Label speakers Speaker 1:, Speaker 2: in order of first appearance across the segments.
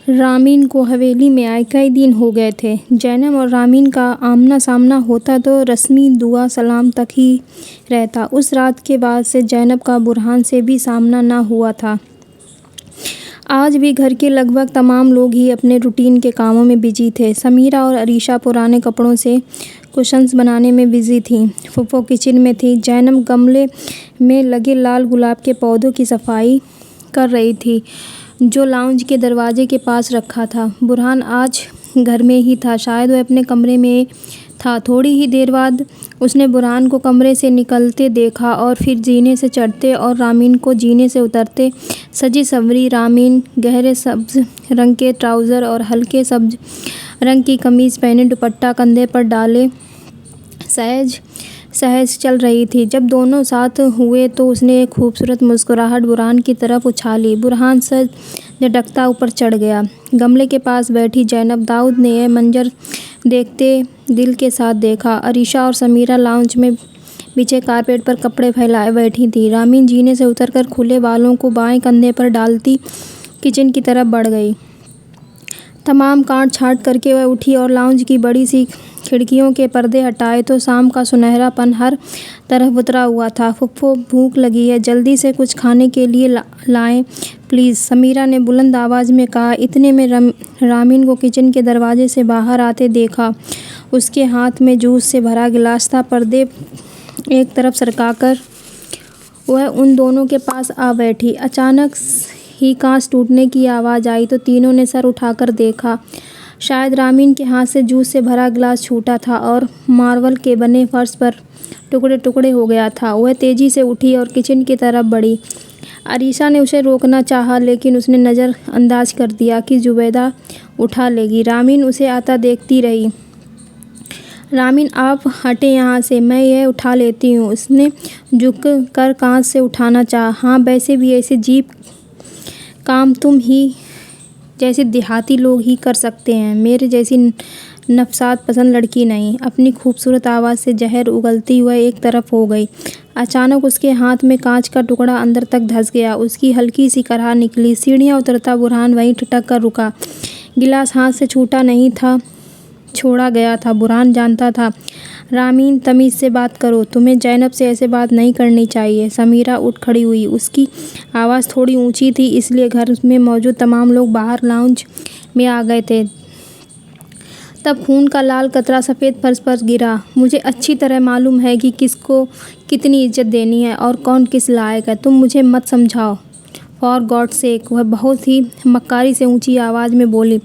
Speaker 1: रामीन को हवेली में आए कई दिन हो गए थे। जैनब और रामीन का आमना सामना होता तो रस्मी दुआ सलाम तक ही रहता। उस रात के बाद से जैनब का बुरहान से भी सामना न हुआ था। आज भी घर के लगभग तमाम लोग ही अपने रूटीन के कामों में बिजी थे। समीरा और अरीशा पुराने कपड़ों से कुशन्स बनाने में बिजी थीं। फुप्पो किचन में थी। जैनब गमले में लगे लाल गुलाब के पौधों की सफाई कर रही थी जो लाउंज के दरवाजे के पास रखा था। बुरहान आज घर में ही था, शायद वह अपने कमरे में था। थोड़ी ही देर बाद उसने बुरहान को कमरे से निकलते देखा और फिर जीने से चढ़ते और रामीन को जीने से उतरते। सजी संवरी रामीन गहरे सब्ज रंग के ट्राउज़र और हल्के सब्ज रंग की कमीज़ पहने दुपट्टा कंधे पर डाले सहज सहज चल रही थी। जब दोनों साथ हुए तो उसने एक खूबसूरत मुस्कुराहट बुरहान की तरफ उछाली। बुरहान सर झटकता ऊपर चढ़ गया। गमले के पास बैठी जैनब दाऊद ने यह मंजर देखते दिल के साथ देखा। अरीशा और समीरा लाउंज में पीछे कारपेट पर कपड़े फैलाए बैठी थी। रामीन जीने से उतरकर खुले बालों को बाएं कंधे पर डालती किचन की तरफ बढ़ गई। तमाम काट छाँट करके वह उठी और लाउंज की बड़ी सी खिड़कियों के पर्दे हटाए तो शाम का सुनहरापन हर तरफ उतरा हुआ था। फुप्पो भूख लगी है, जल्दी से कुछ खाने के लिए लाएं प्लीज़, समीरा ने बुलंद आवाज़ में कहा। इतने में रामीन को किचन के दरवाजे से बाहर आते देखा। उसके हाथ में जूस से भरा गिलास था। पर्दे एक तरफ सरकाकर वह उन दोनों के पास आ बैठी। अचानक ही कांच टूटने की आवाज़ आई तो तीनों ने सर उठाकर देखा। शायद रामीन के हाथ से जूस से भरा गिलास छूटा था और मार्बल के बने फर्श पर टुकड़े टुकड़े हो गया था। वह तेज़ी से उठी और किचन की तरफ बढ़ी। अरीशा ने उसे रोकना चाहा लेकिन उसने नज़रअंदाज कर दिया कि जुबैदा उठा लेगी। रामीन उसे आता देखती रही। रामीन आप हटें यहाँ से, मैं यह उठा लेती हूँ। उसने झुक कर कांच से उठाना चाहा। हाँ, वैसे भी ऐसे जीप काम तुम ही जैसे देहाती लोग ही कर सकते हैं, मेरे जैसी नफसात पसंद लड़की नहीं। अपनी खूबसूरत आवाज़ से जहर उगलती हुई एक तरफ हो गई। अचानक उसके हाथ में कांच का टुकड़ा अंदर तक धंस गया। उसकी हल्की सी कराह निकली। सीढ़ियाँ उतरता बुरहान वहीं ठिठक कर रुका। गिलास हाथ से छूटा नहीं था, छोड़ा गया था। बुरहान जानता था। रामीन तमीज़ से बात करो, तुम्हें जैनब से ऐसे बात नहीं करनी चाहिए। समीरा उठ खड़ी हुई। उसकी आवाज़ थोड़ी ऊंची थी इसलिए घर में मौजूद तमाम लोग बाहर लाउंज में आ गए थे। तब खून का लाल कतरा सफ़ेद फर्श पर गिरा। मुझे अच्छी तरह मालूम है कि किसको कितनी इज्जत देनी है और कौन किस लायक है। तुम मुझे मत समझाओ फॉर गॉड सेक, वह बहुत ही मक्कारी से ऊंची आवाज़ में बोली।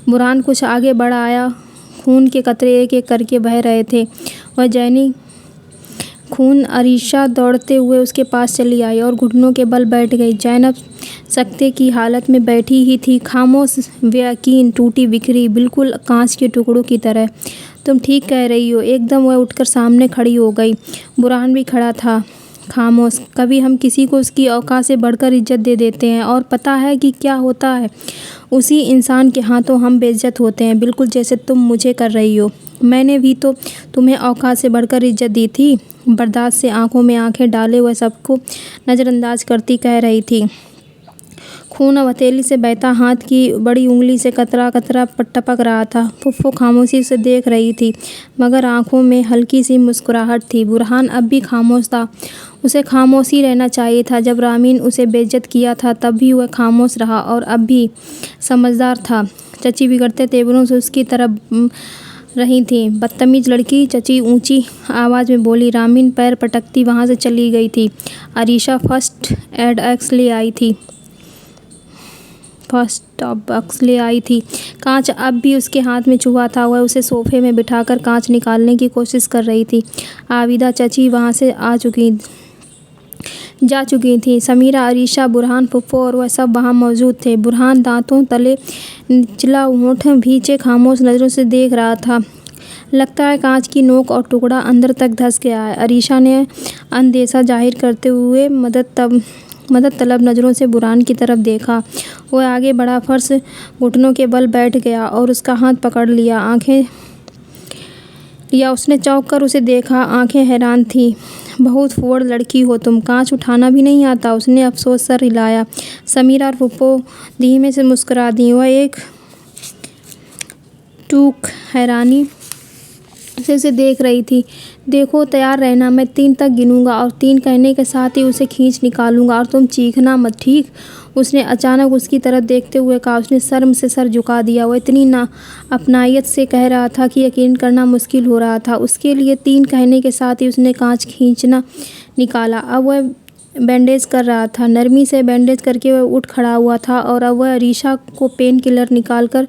Speaker 1: बुरहान कुछ आगे बढ़ आया। खून के कतरे एक एक करके बह रहे थे। वह जैनी खून अरीशा दौड़ते हुए उसके पास चली आई और घुटनों के बल बैठ गई। जैनब सकते की हालत में बैठी ही थी, खामोश, बेयकीन, टूटी बिखरी, बिल्कुल कांच के टुकड़ों की तरह। तुम ठीक कह रही हो। एकदम वह उठकर सामने खड़ी हो गई। बुरहान भी खड़ा था, खामोश। कभी हम किसी को उसकी औकात से बढ़कर इज्जत दे देते हैं और पता है कि क्या होता है? उसी इंसान के हाथों हम बेइज्जत होते हैं, बिल्कुल जैसे तुम मुझे कर रही हो। मैंने भी तो तुम्हें औकात से बढ़कर इज्जत दी थी। बर्दाश्त से आंखों में आंखें डाले वह सबको नज़रअंदाज करती कह रही थी। खून अब हथेली से बहता हाथ की बड़ी उंगली से कतरा कतरा टपक रहा था। फुप्पो खामोशी से देख रही थी मगर आंखों में हल्की सी मुस्कुराहट थी। बुरहान अब भी खामोश था। उसे खामोश ही रहना चाहिए था। जब रामीन उसे बेइज्जत किया था तब भी वह खामोश रहा और अब भी समझदार था। चची बिगड़ते तेवरों से उसकी तरफ रही थी। बदतमीज लड़की, चची ऊंची आवाज़ में बोली। रामीन पैर पटकती वहाँ से चली गई थी। अरीशा फर्स्ट एड एक्स ले आई थी। कांच अब भी उसके हाथ में छुआ था। वह उसे सोफे में बिठाकर कांच निकालने की कोशिश कर रही थी। आबिदा चची वहाँ से जा चुकी थी। समीरा, अरीशा, बुरहान, फुप्पो और वह सब वहाँ मौजूद थे। बुरहान दांतों तले निचला होंठ भींचे खामोश नज़रों से देख रहा था। लगता है कांच की नोक और टुकड़ा अंदर तक धंस गया है। अरीशा ने अंदेशा जाहिर करते हुए मदद तलब नज़रों से बुरहान की तरफ देखा। वह आगे बढ़ा, फर्श घुटनों के बल बैठ गया और उसका हाथ पकड़ लिया। उसने चौंक कर उसे देखा। आंखें हैरान थीं। बहुत फुर्र लड़की हो तुम, कांच उठाना भी नहीं आता? उसने अफसोस सर हिलाया। समीरा और फुप्पो धीमे से मुस्कुरा दी। वह एक टूक हैरानी से उसे देख रही थी। देखो, तैयार रहना, मैं 3 तक गिनूंगा और 3 कहने के साथ ही उसे खींच निकालूंगा और तुम चीखना मत, ठीक? उसने अचानक उसकी तरफ देखते हुए कहा। उसने शर्म से सर झुका दिया। वह इतनी ना अपनायत से कह रहा था कि यकीन करना मुश्किल हो रहा था। उसके लिए 3 कहने के साथ ही उसने कांच खींचना निकाला। अब वह बैंडेज कर रहा था। नरमी से बैंडेज करके वह उठ खड़ा हुआ था और अब वह अरीशा को पेन किलर निकाल कर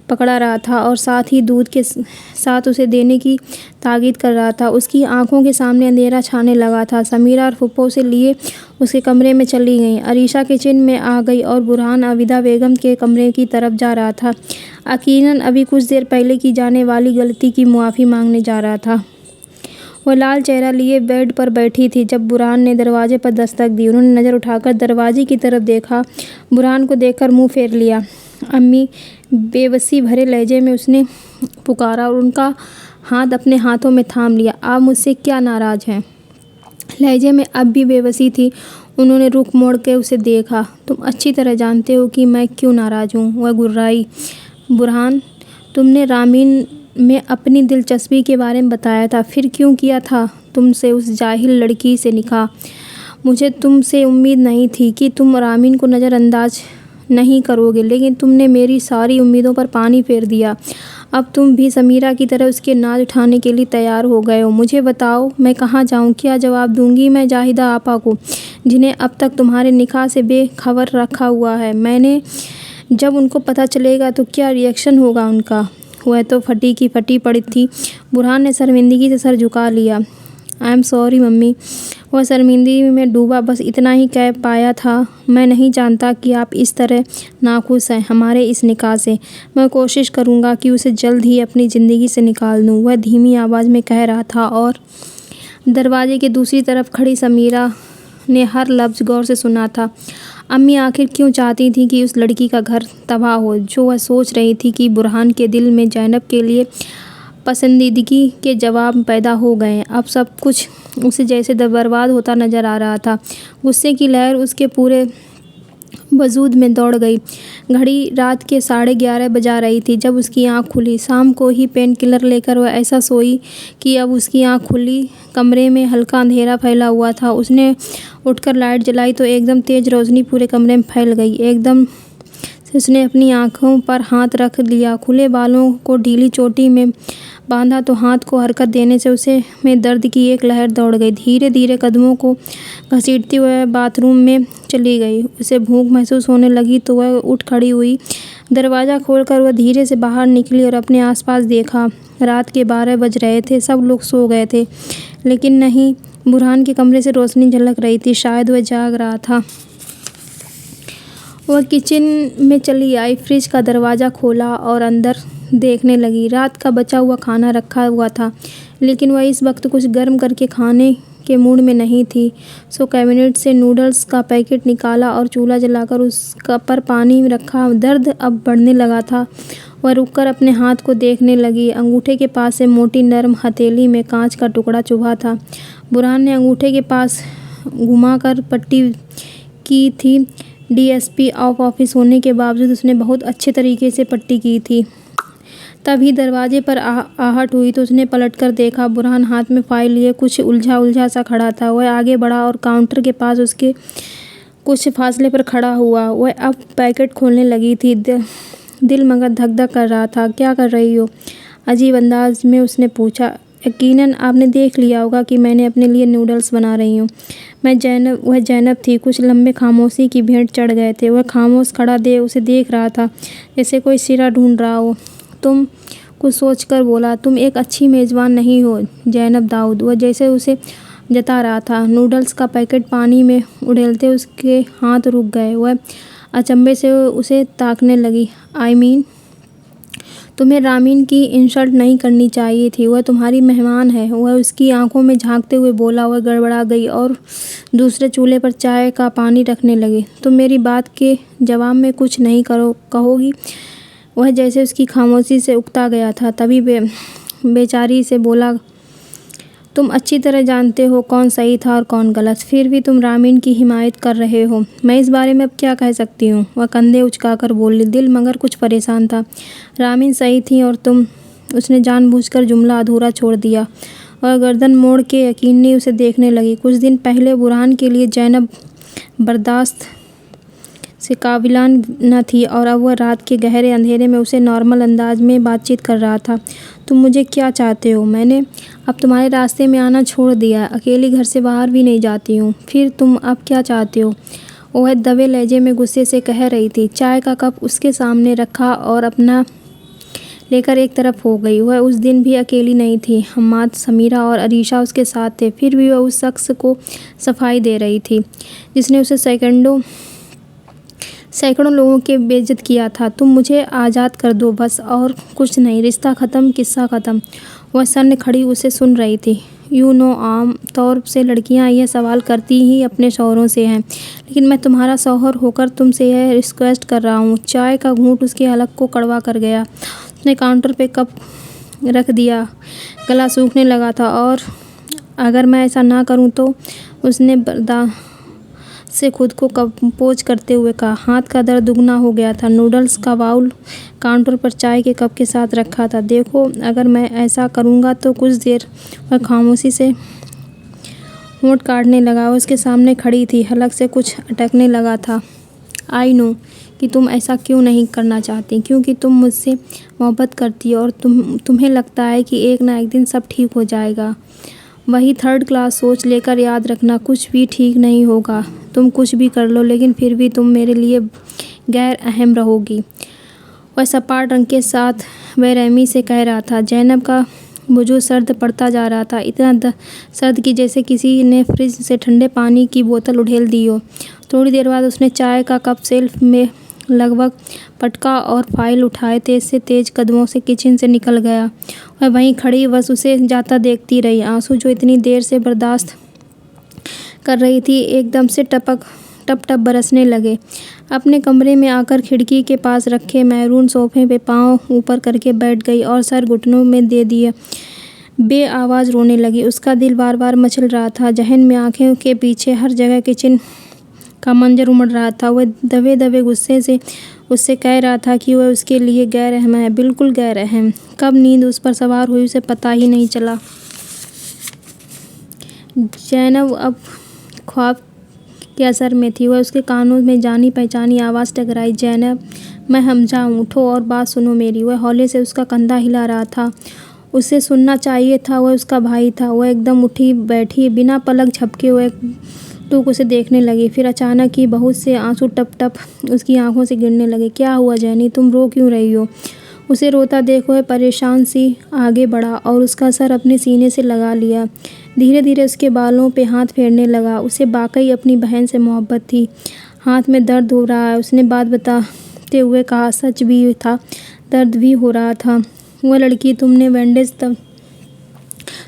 Speaker 1: पकड़ा रहा था और साथ ही दूध के साथ उसे देने की ताकीद कर रहा था। उसकी आंखों के सामने अंधेरा छाने लगा था। समीरा और फुप्पो उसे लिए उसके कमरे में चली गईं। अरीशा किचन में आ गई और बुरहान आबिदा बेगम के कमरे की तरफ जा रहा था। यकीनन अभी कुछ देर पहले की जाने वाली गलती की मुआफ़ी मांगने जा रहा था। वह लाल चेहरा लिए बेड पर बैठी थी जब बुरहान ने दरवाजे पर दस्तक दी। उन्होंने नज़र उठाकर दरवाजे की तरफ देखा। बुरहान को देखकर मुंह फेर लिया। अम्मी, बेबसी भरे लहजे में उसने पुकारा और उनका हाथ अपने हाथों में थाम लिया। आप मुझसे क्या नाराज़ हैं? लहजे में अब भी बेबसी थी। उन्होंने रुख मोड़ के उसे देखा। तुम अच्छी तरह जानते हो कि मैं क्यों नाराज़ हूँ, वह गुर्राई। बुरहान, तुमने रामीन में अपनी दिलचस्पी के बारे में बताया था, फिर क्यों किया था तुमसे उस जाहिल लड़की से निकाह? मुझे तुमसे उम्मीद नहीं थी कि तुम रामीन को नज़रअंदाज नहीं करोगे, लेकिन तुमने मेरी सारी उम्मीदों पर पानी फेर दिया। अब तुम भी समीरा की तरह उसके नाज उठाने के लिए तैयार हो गए हो। मुझे बताओ, मैं कहाँ जाऊँ? क्या जवाब दूँगी मैं जाहिदा आपा को, जिन्हें अब तक तुम्हारे निकाह से बेखबर रखा हुआ है? मैंने जब उनको पता चलेगा तो क्या रिएक्शन होगा उनका? वह तो फटी की फटी पड़ी थी। बुरहान ने शर्मिंदगी से सर झुका लिया। I am sorry mummy. वह शर्मिंदगी में डूबा बस इतना ही कह पाया था, मैं नहीं जानता कि आप इस तरह नाखुश हैं हमारे इस निकाह से। मैं कोशिश करूँगा कि उसे जल्द ही अपनी ज़िंदगी से निकाल दूँ, वह धीमी आवाज़ में कह रहा था। और दरवाजे के दूसरी तरफ खड़ी समीरा ने हर लफ्ज़ गौर से सुना था। अम्मी आखिर क्यों चाहती थी कि उस लड़की का घर तबाह हो? जो वह सोच रही थी कि बुरहान के दिल में ज़ैनब के लिए पसंदीदगी के जवाब पैदा हो गए। अब सब कुछ उसे जैसे बर्बाद होता नज़र आ रहा था। गुस्से की लहर उसके पूरे वजूद में दौड़ गई। घड़ी रात के 11:30 बजा रही थी जब उसकी आंख खुली। शाम को ही पेन किलर लेकर वह ऐसा सोई कि अब उसकी आंख खुली। कमरे में हल्का अंधेरा फैला हुआ था। उसने उठकर लाइट जलाई तो एकदम तेज़ रोशनी पूरे कमरे में फैल गई। एकदम से उसने अपनी आंखों पर हाथ रख लिया। खुले बालों को ढीली चोटी में बांधा तो हाथ को हरकत देने से उसे में दर्द की एक लहर दौड़ गई। धीरे धीरे कदमों को घसीटती हुए बाथरूम में चली गई। उसे भूख महसूस होने लगी तो वह उठ खड़ी हुई। दरवाज़ा खोलकर वह धीरे से बाहर निकली और अपने आसपास देखा। रात के 12 बज रहे थे। सब लोग सो गए थे, लेकिन नहीं, बुरहान के कमरे से रोशनी झलक रही थी। शायद वह जाग रहा था। वह किचन में चली आई, फ्रिज का दरवाज़ा खोला और अंदर देखने लगी। रात का बचा हुआ खाना रखा हुआ था, लेकिन वह इस वक्त कुछ गर्म करके खाने के मूड में नहीं थी। सो कैबिनेट से नूडल्स का पैकेट निकाला और चूल्हा जलाकर उसका पर पानी रखा। दर्द अब बढ़ने लगा था। वह रुककर अपने हाथ को देखने लगी। अंगूठे के पास से मोटी नरम हथेली में कांच का टुकड़ा चुभा था। बुरहान ने अंगूठे के पास घुमाकर पट्टी की थी। डीएसपी ऑफिस होने के बावजूद उसने बहुत अच्छे तरीके से पट्टी की थी। तभी दरवाजे पर आहट हुई तो उसने पलटकर देखा। बुरहान हाथ में फाइल लिए कुछ उलझा उलझा सा खड़ा था। वह आगे बढ़ा और काउंटर के पास उसके कुछ फासले पर खड़ा हुआ। वह अब पैकेट खोलने लगी थी। दिल मगर धक धक कर रहा था। क्या कर रही हो? अजीब अंदाज में उसने पूछा। यकीनन आपने देख लिया होगा कि मैंने अपने लिए नूडल्स बना रही हूँ। वह जैनब थी। कुछ लम्बे खामोशी की भेंट चढ़ गए थे। वह खामोश खड़ा उसे देख रहा था जैसे कोई सिरा ढूंढ रहा हो। तुम कुछ सोचकर बोला। तुम एक अच्छी मेज़बान नहीं हो जैनब दाऊद, वह जैसे उसे जता रहा था। नूडल्स का पैकेट पानी में उड़ेलते उसके हाथ रुक गए। वह अचंभे से उसे ताकने लगी। आई मीन, तुम्हें रामीन की इंसल्ट नहीं करनी चाहिए थी। वह तुम्हारी मेहमान है। वह उसकी आंखों में झांकते हुए बोला। वह गड़बड़ा गई और दूसरे चूल्हे पर चाय का पानी रखने लगी। तुम मेरी बात के जवाब में कुछ नहीं कहोगी? वह जैसे उसकी खामोशी से उकता गया था। तभी बेचारी से बोला, तुम अच्छी तरह जानते हो कौन सही था और कौन गलत, फिर भी तुम रामीन की हिमायत कर रहे हो। मैं इस बारे में अब क्या कह सकती हूँ? वह कंधे उचकाकर बोली, दिल मगर कुछ परेशान था। रामीन सही थी और तुम। उसने जानबूझकर जुमला अधूरा छोड़ दिया और गर्दन मोड़ के यकीनी उसे देखने लगी। कुछ दिन पहले बुरहान के लिए जैनब बर्दाश्त से काबिलान न थी और अब वह रात के गहरे अंधेरे में उसे नॉर्मल अंदाज में बातचीत कर रहा था। तुम मुझे क्या चाहते हो? मैंने अब तुम्हारे रास्ते में आना छोड़ दिया, अकेली घर से बाहर भी नहीं जाती हूँ। फिर तुम अब क्या चाहते हो? वह दबे लहजे में गुस्से से कह रही थी। चाय का कप उसके सामने रखा और अपना लेकर एक तरफ हो गई। वह उस दिन भी अकेली नहीं थी, हम्माद, समीरा और अरीशा उसके साथ थे। फिर भी वह उस शख्स को सफाई दे रही थी जिसने उसे सैकड़ों लोगों के बेइज्जत किया था। तुम मुझे आज़ाद कर दो बस, और कुछ नहीं। रिश्ता ख़त्म, किस्सा ख़त्म। वह सन्न खड़ी उसे सुन रही थी। आम तौर से लड़कियां यह सवाल करती ही अपने शौहरों से हैं, लेकिन मैं तुम्हारा शौहर होकर तुमसे यह रिक्वेस्ट कर रहा हूँ। चाय का घूंट उसके हलक को कड़वा कर गया। उसने काउंटर पे कप रख दिया। गला सूखने लगा था और अगर मैं ऐसा ना करूँ तो, उसने बर्दाश्त से खुद को कंपोज करते हुए कहा। हाथ का दर्द दुगना हो गया था। नूडल्स का बाउल काउंटर पर चाय के कप के साथ रखा था। देखो, अगर मैं ऐसा करूँगा तो कुछ देर। वह खामोशी से होंठ काटने लगा। उसके सामने खड़ी थी, हलक से कुछ अटकने लगा था। आई नो कि तुम ऐसा क्यों नहीं करना चाहती, क्योंकि तुम मुझसे मोहब्बत करती हो और तुम्हें लगता है कि एक ना एक दिन सब ठीक हो जाएगा। वही थर्ड क्लास सोच लेकर याद रखना, कुछ भी ठीक नहीं होगा। तुम कुछ भी कर लो, लेकिन फिर भी तुम मेरे लिए गैर अहम रहोगी। वह सपाट रंग के साथ बेरहमी से कह रहा था। जैनब का वजूद सर्द पड़ता जा रहा था, इतना सर्द कि जैसे किसी ने फ्रिज से ठंडे पानी की बोतल उड़ेल दी हो। थोड़ी देर बाद उसने चाय का कप सेल्फ में लगभग पटका और फाइल उठाए तेज कदमों से किचन से निकल गया। वह वहीं खड़ी बस उसे जाता देखती रही। आंसू जो इतनी देर से बर्दाश्त कर रही थी, एकदम से टप टप बरसने लगे। अपने कमरे में आकर खिड़की के पास रखे मैरून सोफे पे पाँव ऊपर करके बैठ गई और सर घुटनों में दे दिए बेआवाज़ रोने लगी। उसका दिल बार बार मचल रहा था। जहन में आंखें के पीछे हर जगह किचन का मंजर उमड़ रहा था। वह दबे दबे गुस्से से उससे कह रहा था कि वह उसके लिए गैर अहम है, बिल्कुल गैर अहम। कब नींद उस पर सवार हुई उसे पता ही नहीं चला। जैनब अब ख्वाब के असर में थी। वह उसके कानों में जानी पहचानी आवाज़ टकराई। जैनब, मैं हमजा हूँ, उठो और बात सुनो मेरी। वह हौले से उसका कंधा हिला रहा था। उसे सुनना चाहिए था, वह उसका भाई था। वह एकदम उठी बैठी, बिना पलक झपके हुए टूक उसे देखने लगी। फिर अचानक ही बहुत से आंसू टप टप उसकी आंखों से गिरने लगे। क्या हुआ जैनी, तुम रो क्यों रही हो? उसे रोता देख वह परेशान सी आगे बढ़ा और उसका सर अपने सीने से लगा लिया। धीरे धीरे उसके बालों पे हाथ फेरने लगा। उसे वाकई अपनी बहन से मोहब्बत थी। हाथ में दर्द हो रहा है, उसने बात बताते हुए कहा। सच भी था, दर्द भी हो रहा था। वह लड़की, तुमने बैंडेज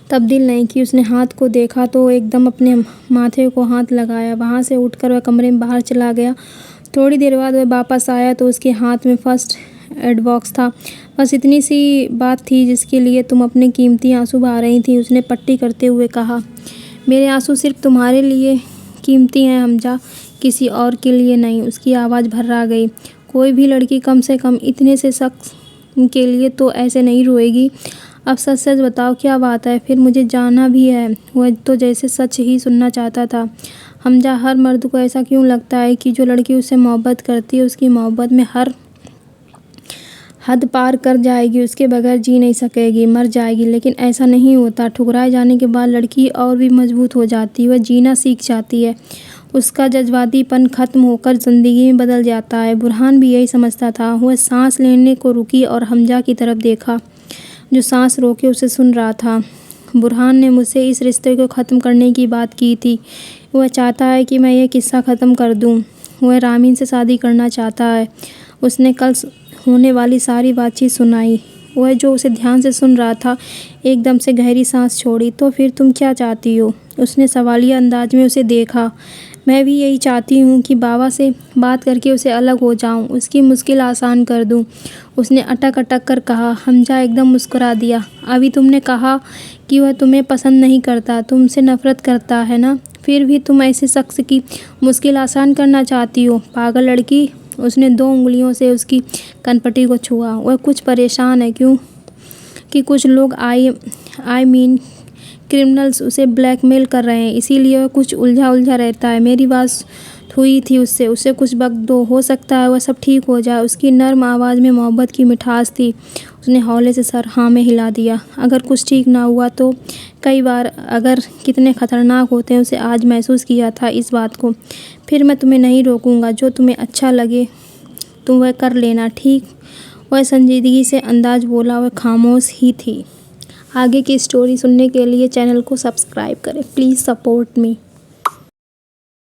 Speaker 1: तब्दील नहीं की। उसने हाथ को देखा तो एकदम अपने माथे को हाथ लगाया। वहाँ से उठकर वह कमरे में बाहर चला गया। थोड़ी देर बाद वह वापस आया तो उसके हाथ में फर्स्ट एड बॉक्स था। बस इतनी सी बात थी जिसके लिए तुम अपने कीमती आंसू बहा रही थी, उसने पट्टी करते हुए कहा। मेरे आंसू सिर्फ तुम्हारे लिए कीमती हैं हमजा, किसी और के लिए नहीं। उसकी आवाज़ भर्रा गई। कोई भी लड़की कम से कम इतने से शख्स के लिए तो ऐसे नहीं रोएगी। अब सच सच बताओ क्या बात है? फिर मुझे जाना भी है। वह तो जैसे सच ही सुनना चाहता था। हमजा, हर मर्द को ऐसा क्यों लगता है कि जो लड़की उससे मोहब्बत करती है उसकी मोहब्बत में हर हद पार कर जाएगी, उसके बगैर जी नहीं सकेगी, मर जाएगी। लेकिन ऐसा नहीं होता। ठुकराए जाने के बाद लड़की और भी मजबूत हो जाती है, वह जीना सीख जाती है। उसका जज्बातीपन ख़त्म होकर ज़िंदगी में बदल जाता है। बुरहान भी यही समझता था। वह सांस लेने को रुकी और हमजा की तरफ देखा जो सांस रोके उसे सुन रहा था। बुरहान ने मुझसे इस रिश्ते को ख़त्म करने की बात की थी। वह चाहता है कि मैं ये किस्सा ख़त्म कर दूं। वह रामीन से शादी करना चाहता है। उसने कल होने वाली सारी बातचीत सुनाई। वह जो उसे ध्यान से सुन रहा था, एकदम से गहरी सांस छोड़ी। तो फिर तुम क्या चाहती हो? उसने सवालिया अंदाज में उसे देखा। मैं भी यही चाहती हूँ कि बाबा से बात करके उसे अलग हो जाऊँ, उसकी मुश्किल आसान कर दूँ। उसने अटक अटक कर कहा। हमजा एकदम मुस्कुरा दिया। अभी तुमने कहा कि वह तुम्हें पसंद नहीं करता, तुमसे नफ़रत करता है ना? फिर भी तुम ऐसे शख्स की मुश्किल आसान करना चाहती हो, पागल लड़की। उसने 2 उंगलियों से उसकी कनपटी को छुआ। वह कुछ परेशान है क्यों कि कुछ लोग आई मीन क्रिमिनल्स उसे ब्लैकमेल कर रहे हैं, इसीलिए वह कुछ उलझा रहता है। मेरी बात हुई थी उससे कुछ वक्त दो, हो सकता है वह सब ठीक हो जाए। उसकी नर्म आवाज़ में मोहब्बत की मिठास थी। उसने हौले से सर हाँ में हिला दिया। अगर कुछ ठीक ना हुआ तो? कई बार अगर कितने ख़तरनाक होते हैं, उसे आज महसूस किया था इस बात को। फिर मैं तुम्हें नहीं रोकूंगा, जो तुम्हें अच्छा लगे तुम वह कर लेना, ठीक? वह संजीदगी से अंदाज बोला। वह खामोश ही थी। आगे की स्टोरी सुनने के लिए चैनल को सब्सक्राइब करें। Please support me.